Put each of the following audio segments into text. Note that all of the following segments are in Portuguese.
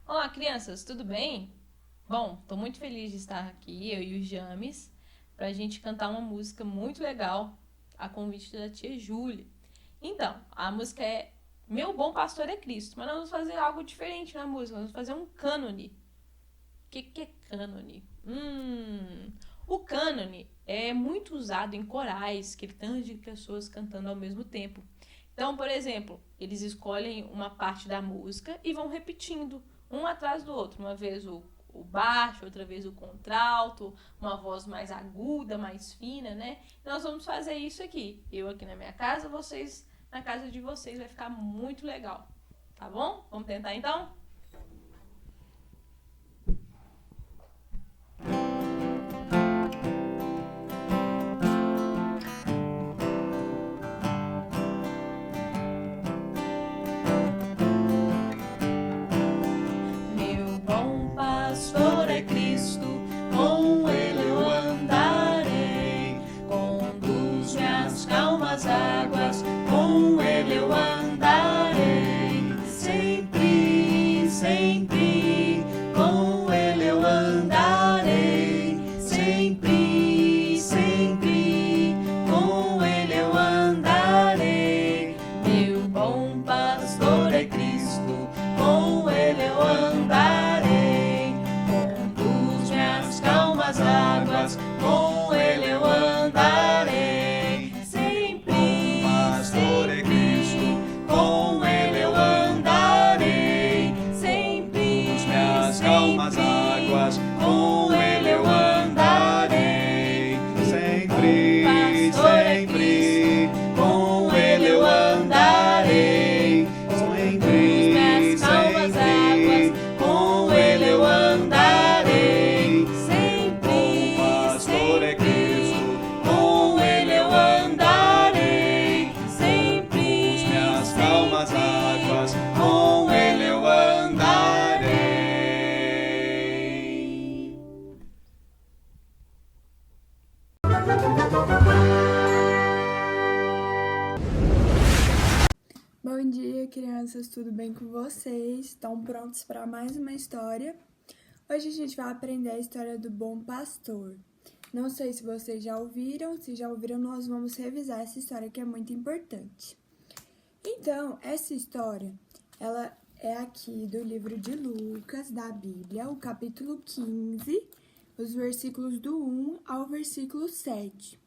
Olá, crianças, tudo bem? Bom, estou muito feliz de estar aqui, eu e o James, para a gente cantar uma música muito legal, a convite da tia Júlia. Então, a música é Meu Bom Pastor é Cristo, mas nós vamos fazer algo diferente na música, nós vamos fazer um cânone. O que é cânone? O cânone é muito usado em corais, que tem tantas de pessoas cantando ao mesmo tempo. Então, por exemplo, eles escolhem uma parte da música e vão repetindo um atrás do outro. Uma vez o baixo, outra vez o contralto, uma voz mais aguda, mais fina, né? Nós vamos fazer isso aqui. Eu aqui na minha casa, vocês na casa de vocês. Vai ficar muito legal. Tá bom? Vamos tentar então? Meu bom pastor é Cristo, com ele eu andarei. Conduz-me às calmas águas, com ele eu andarei. Sempre, sempre, com ele eu andarei. Sempre, sempre, com ele eu andarei. Meu bom pastor é Cristo, com ele eu andarei. Conduz-me às calmas águas, com ele eu andarei. Sempre, Pastor é Cristo, com ele eu andarei. Sempre, conduz-me às calmas águas, com ele eu andarei. sempre, Pastor é sempre, Cristo, com ele eu andarei. Conduz-me às calmas águas, com ele eu andarei. Sempre, Pastor é Cristo, com ele eu andarei. Sempre, conduz-me às calmas águas, com ele eu andarei. Bom dia, crianças, tudo bem com vocês? Estão prontos para mais uma história? Hoje a gente vai aprender a história do Bom Pastor. Não sei se vocês já ouviram, se já ouviram, nós vamos revisar essa história que é muito importante. Então, essa história, ela é aqui do livro de Lucas, da Bíblia, o capítulo 15, os versículos do 1 ao versículo 7.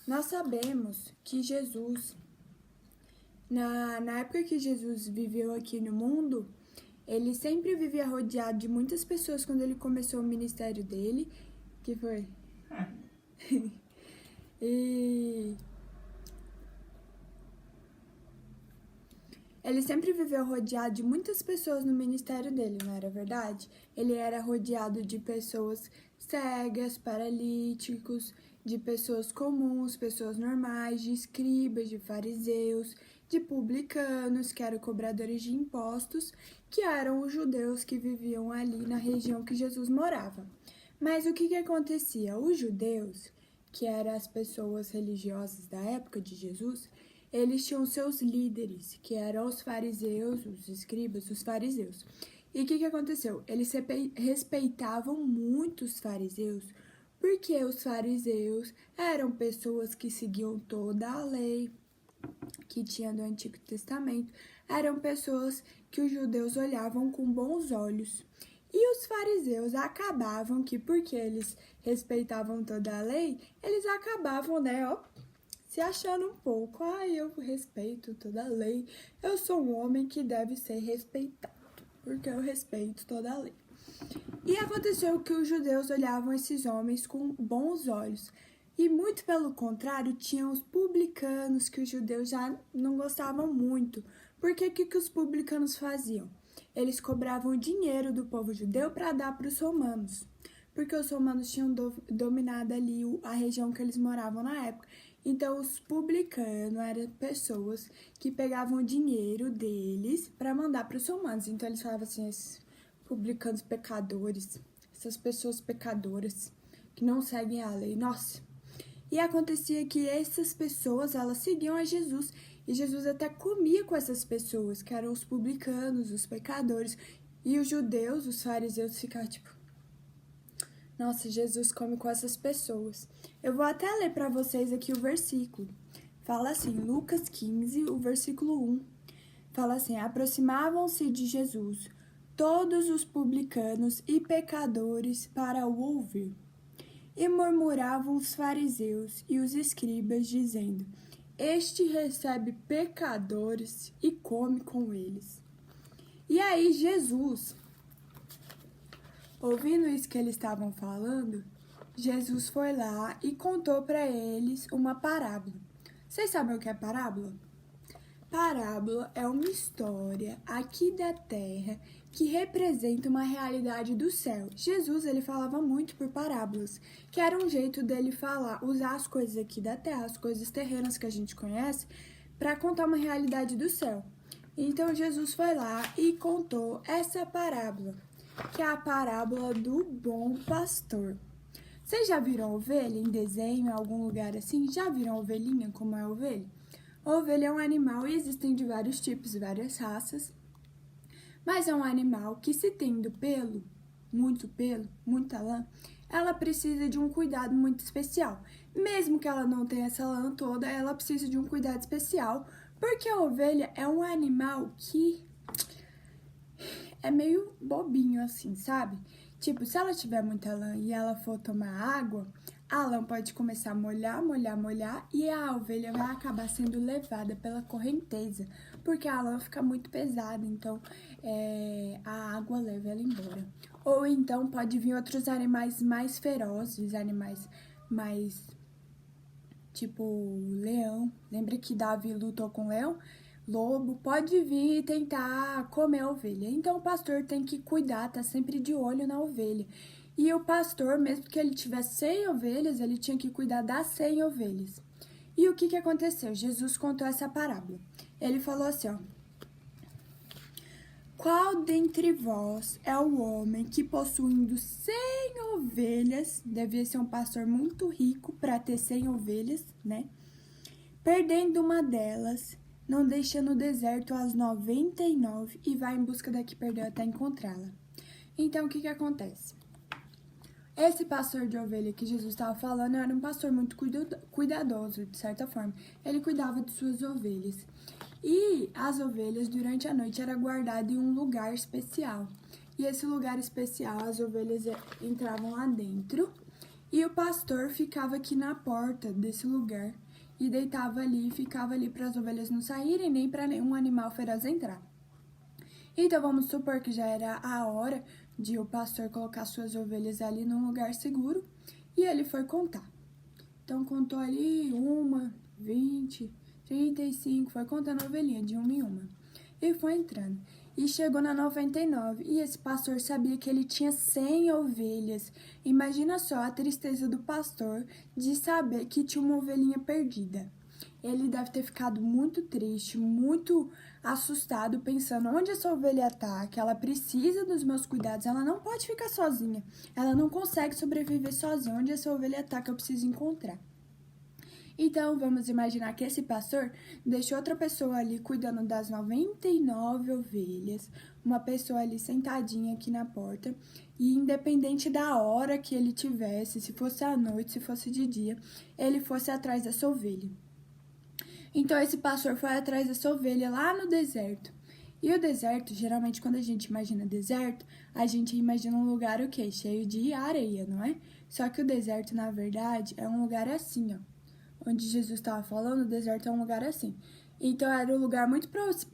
Nós sabemos que Jesus, na época que Jesus viveu aqui no mundo, ele sempre vivia rodeado de muitas pessoas quando ele começou o ministério dele. Que foi? E ele sempre viveu rodeado de muitas pessoas no ministério dele, não era verdade? Ele era rodeado de pessoas cegas, paralíticos, de pessoas comuns, pessoas normais, de escribas, de fariseus, de publicanos, que eram cobradores de impostos, que eram os judeus que viviam ali na região que Jesus morava. Mas o que acontecia? Os judeus, que eram as pessoas religiosas da época de Jesus, eles tinham seus líderes, que eram os fariseus, os escribas, os fariseus. E o que aconteceu? Eles respeitavam muito os fariseus, porque os fariseus eram pessoas que seguiam toda a lei que tinha do Antigo Testamento, eram pessoas que os judeus olhavam com bons olhos. E os fariseus acabavam que, porque eles respeitavam toda a lei, eles acabavam, se achando um pouco, eu respeito toda a lei, eu sou um homem que deve ser respeitado, porque eu respeito toda a lei. E aconteceu que os judeus olhavam esses homens com bons olhos, e muito pelo contrário, tinham os publicanos, que os judeus já não gostavam muito, porque o que os publicanos faziam? Eles cobravam dinheiro do povo judeu para dar para os romanos, porque os romanos tinham dominado ali a região que eles moravam na época. Então, os publicanos eram pessoas que pegavam o dinheiro deles para mandar para os romanos. Então, eles falavam assim, esses publicanos pecadores, essas pessoas pecadoras que não seguem a lei, nossa. E acontecia que essas pessoas, elas seguiam a Jesus, e Jesus até comia com essas pessoas, que eram os publicanos, os pecadores, e os judeus, os fariseus, ficavam tipo, nossa, Jesus come com essas pessoas. Eu vou até ler para vocês aqui o versículo. Fala assim, Lucas 15, o versículo 1. Fala assim, aproximavam-se de Jesus todos os publicanos e pecadores para o ouvir. E murmuravam os fariseus e os escribas, dizendo, este recebe pecadores e come com eles. E aí Jesus, ouvindo isso que eles estavam falando, Jesus foi lá e contou para eles uma parábola. Vocês sabem o que é parábola? Parábola é uma história aqui da terra que representa uma realidade do céu. Jesus, ele falava muito por parábolas, que era um jeito dele falar, usar as coisas aqui da terra, as coisas terrenas que a gente conhece, para contar uma realidade do céu. Então, Jesus foi lá e contou essa parábola, que é a parábola do bom pastor. Vocês já viram ovelha em desenho, em algum lugar assim? Já viram ovelhinha, como é a ovelha? A ovelha é um animal e existem de vários tipos, várias raças. Mas é um animal que, se tendo pelo, muita lã, ela precisa de um cuidado muito especial. Mesmo que ela não tenha essa lã toda, ela precisa de um cuidado especial, porque a ovelha é um animal que é meio bobinho assim, sabe? Tipo, se ela tiver muita lã e ela for tomar água, a lã pode começar a molhar, e a ovelha vai acabar sendo levada pela correnteza, porque a lã fica muito pesada, então a água leva ela embora. Ou então pode vir outros animais mais ferozes, animais mais tipo leão. Lembra que Davi lutou com o leão? Lobo pode vir e tentar comer a ovelha. Então o pastor tem que cuidar, tá sempre de olho na ovelha. E o pastor, mesmo que ele tivesse 100 ovelhas, ele tinha que cuidar das 100 ovelhas. E o que aconteceu? Jesus contou essa parábola. Ele falou assim, ó. Qual dentre vós é o homem que, possuindo 100 ovelhas, devia ser um pastor muito rico para ter 100 ovelhas, né? Perdendo uma delas, não deixa no deserto as 99 e vai em busca da que perdeu até encontrá-la. Então, o que acontece? Esse pastor de ovelha que Jesus estava falando era um pastor muito cuidadoso, de certa forma. Ele cuidava de suas ovelhas. E as ovelhas, durante a noite, eram guardadas em um lugar especial. E esse lugar especial, as ovelhas entravam lá dentro. E o pastor ficava aqui na porta desse lugar. E deitava ali e ficava ali para as ovelhas não saírem, nem para nenhum animal feroz entrar. Então, vamos supor que já era a hora de o pastor colocar suas ovelhas ali num lugar seguro, e ele foi contar. Então, contou ali 1, 20, 35, foi contando a ovelhinha de uma em uma. E foi entrando. E chegou na 99, e esse pastor sabia que ele tinha 100 ovelhas. Imagina só a tristeza do pastor de saber que tinha uma ovelhinha perdida. Ele deve ter ficado muito triste, muito assustado, pensando onde essa ovelha tá, que ela precisa dos meus cuidados, ela não pode ficar sozinha, ela não consegue sobreviver sozinha, onde essa ovelha tá que eu preciso encontrar. Então, vamos imaginar que esse pastor deixou outra pessoa ali cuidando das 99 ovelhas, uma pessoa ali sentadinha aqui na porta, e independente da hora que ele tivesse, se fosse à noite, se fosse de dia, ele fosse atrás dessa ovelha. Então, esse pastor foi atrás dessa ovelha lá no deserto. E o deserto, geralmente, quando a gente imagina deserto, a gente imagina um lugar o quê? Cheio de areia, não é? Só que o deserto, na verdade, é um lugar assim, ó. Onde Jesus estava falando, o deserto é um lugar assim. Então, era um lugar muito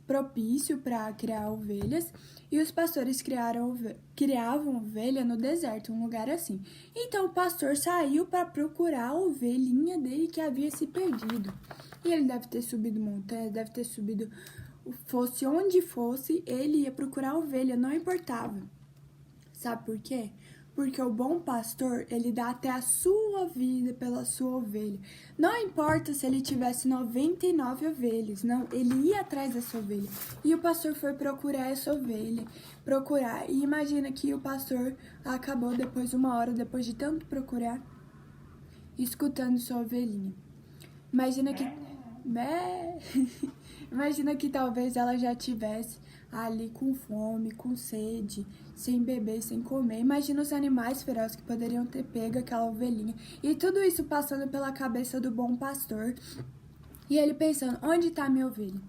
propício para criar ovelhas. E os pastores criavam ovelha no deserto, um lugar assim. Então, o pastor saiu para procurar a ovelhinha dele que havia se perdido. E ele deve ter subido montanha, deve ter subido, fosse onde fosse, ele ia procurar a ovelha, não importava. Sabe por quê? Porque o bom pastor, ele dá até a sua vida pela sua ovelha. Não importa se ele tivesse 99 ovelhas, não, ele ia atrás dessa ovelha. E o pastor foi procurar essa ovelha, e imagina que o pastor acabou depois, 1 hora, depois de tanto procurar, escutando sua ovelhinha. Imagina que... Imagina que talvez ela já tivesse ali com fome, com sede, sem beber, sem comer. Imagina os animais ferozes que poderiam ter pego aquela ovelhinha. E tudo isso passando pela cabeça do bom pastor. E ele pensando, onde está minha ovelha?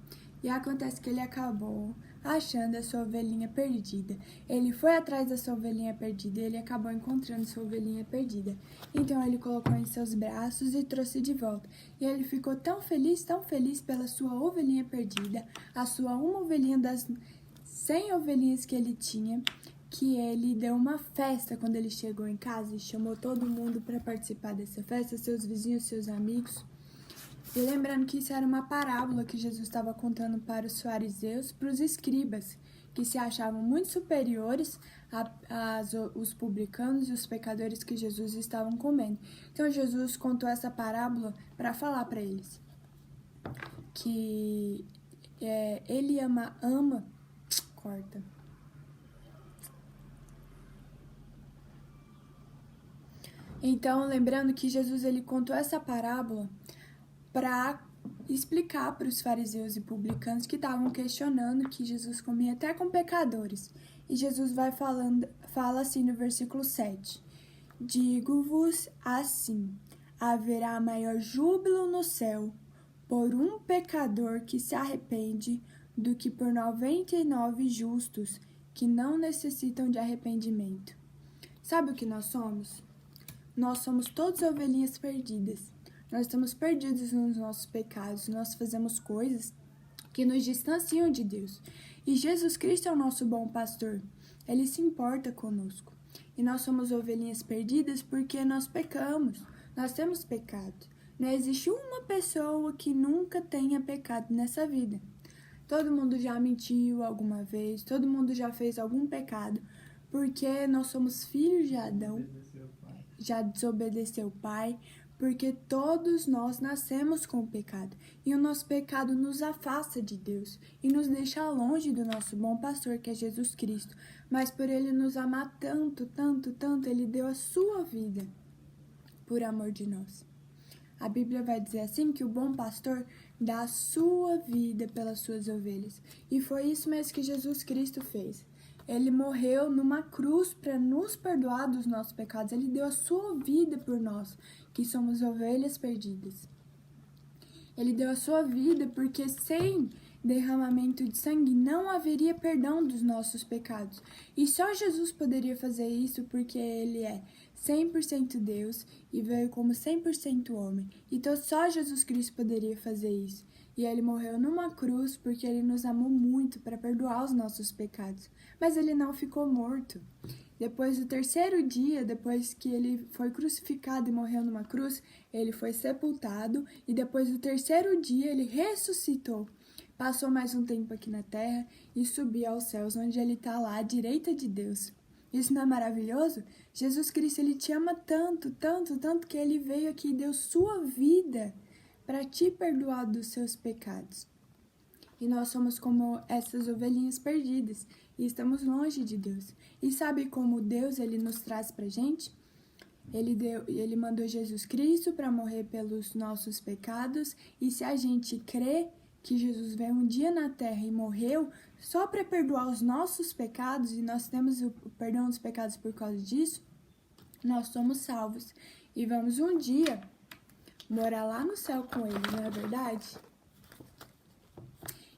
E acontece que ele acabou achando a sua ovelhinha perdida. Ele foi atrás da sua ovelhinha perdida e ele acabou encontrando sua ovelhinha perdida. Então ele colocou em seus braços e trouxe de volta. E ele ficou tão feliz pela sua ovelhinha perdida, a sua uma ovelhinha das 100 ovelhinhas que ele tinha, que ele deu uma festa quando ele chegou em casa e chamou todo mundo para participar dessa festa, seus vizinhos, seus amigos. E lembrando que isso era uma parábola que Jesus estava contando para os fariseus, para os escribas, que se achavam muito superiores os publicanos e os pecadores que Jesus estavam comendo. Então Jesus contou essa parábola para falar para eles que ele ama. Corta. Então, lembrando que Jesus ele contou essa parábola para explicar para os fariseus e publicanos que estavam questionando que Jesus comia até com pecadores. E Jesus fala assim no versículo 7. Digo-vos assim, haverá maior júbilo no céu por um pecador que se arrepende do que por 99 justos que não necessitam de arrependimento. Sabe o que nós somos? Nós somos todas ovelhinhas perdidas. Nós estamos perdidos nos nossos pecados, nós fazemos coisas que nos distanciam de Deus. E Jesus Cristo é o nosso bom pastor, ele se importa conosco. E nós somos ovelhinhas perdidas porque nós pecamos, nós temos pecado. Não existe uma pessoa que nunca tenha pecado nessa vida. Todo mundo já mentiu alguma vez, todo mundo já fez algum pecado, porque nós somos filhos de Adão, já desobedeceu o Pai, porque todos nós nascemos com o pecado, e o nosso pecado nos afasta de Deus e nos deixa longe do nosso bom pastor, que é Jesus Cristo. Mas por ele nos amar tanto, tanto, tanto, ele deu a sua vida por amor de nós. A Bíblia vai dizer assim que o bom pastor dá a sua vida pelas suas ovelhas. E foi isso mesmo que Jesus Cristo fez. Ele morreu numa cruz para nos perdoar dos nossos pecados. Ele deu a sua vida por nós, que somos ovelhas perdidas. Ele deu a sua vida porque sem derramamento de sangue não haveria perdão dos nossos pecados. E só Jesus poderia fazer isso porque ele é 100% Deus e veio como 100% homem. Então só Jesus Cristo poderia fazer isso. E ele morreu numa cruz porque ele nos amou muito para perdoar os nossos pecados. Mas ele não ficou morto. Depois do terceiro dia, depois que ele foi crucificado e morreu numa cruz, ele foi sepultado e depois do terceiro dia ele ressuscitou. Passou mais um tempo aqui na terra e subiu aos céus, onde ele está lá à direita de Deus. Isso não é maravilhoso? Jesus Cristo, ele te ama tanto, tanto, tanto que ele veio aqui e deu sua vida para te perdoar dos seus pecados. E nós somos como essas ovelhinhas perdidas e estamos longe de Deus. E sabe como Deus ele nos traz pra gente? Ele mandou Jesus Cristo para morrer pelos nossos pecados, e se a gente crê que Jesus veio um dia na terra e morreu só para perdoar os nossos pecados, e nós temos o perdão dos pecados por causa disso, nós somos salvos e vamos um dia morar lá no céu com ele, não é verdade?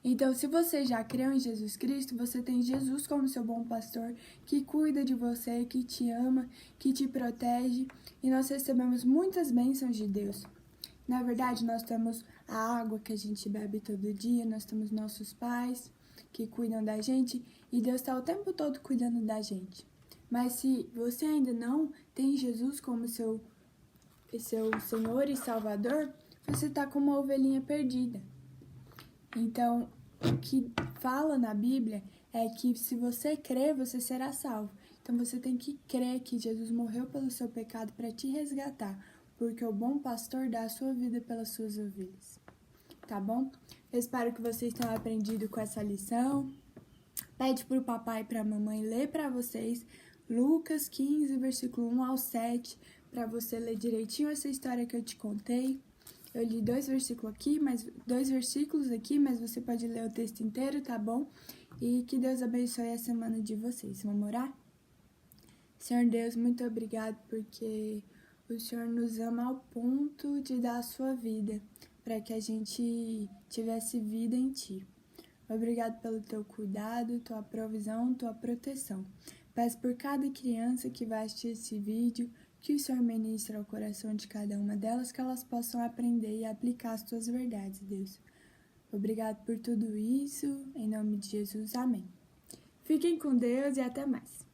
Então, se você já creu em Jesus Cristo, você tem Jesus como seu bom pastor, que cuida de você, que te ama, que te protege, e nós recebemos muitas bênçãos de Deus. Na verdade, nós temos a água que a gente bebe todo dia, nós temos nossos pais que cuidam da gente, e Deus está o tempo todo cuidando da gente. Mas se você ainda não tem Jesus como seu Senhor e Salvador, você está como uma ovelhinha perdida. Então, o que fala na Bíblia é que se você crer, você será salvo. Então, você tem que crer que Jesus morreu pelo seu pecado para te resgatar, porque o bom pastor dá a sua vida pelas suas ovelhas. Tá bom? Eu espero que vocês tenham aprendido com essa lição. Pede para o papai e para a mamãe ler para vocês Lucas 15, versículo 1 ao 7, para você ler direitinho essa história que eu te contei. Eu li 2 versículos aqui, mas você pode ler o texto inteiro, tá bom? E que Deus abençoe a semana de vocês. Vamos orar? Senhor Deus, muito obrigado porque o Senhor nos ama ao ponto de dar a sua vida, para que a gente tivesse vida em Ti. Obrigado pelo Teu cuidado, Tua provisão, Tua proteção. Peço por cada criança que vai assistir esse vídeo, que o Senhor ministre ao coração de cada uma delas, que elas possam aprender e aplicar as Tuas verdades, Deus. Obrigado por tudo isso, em nome de Jesus, amém. Fiquem com Deus e até mais.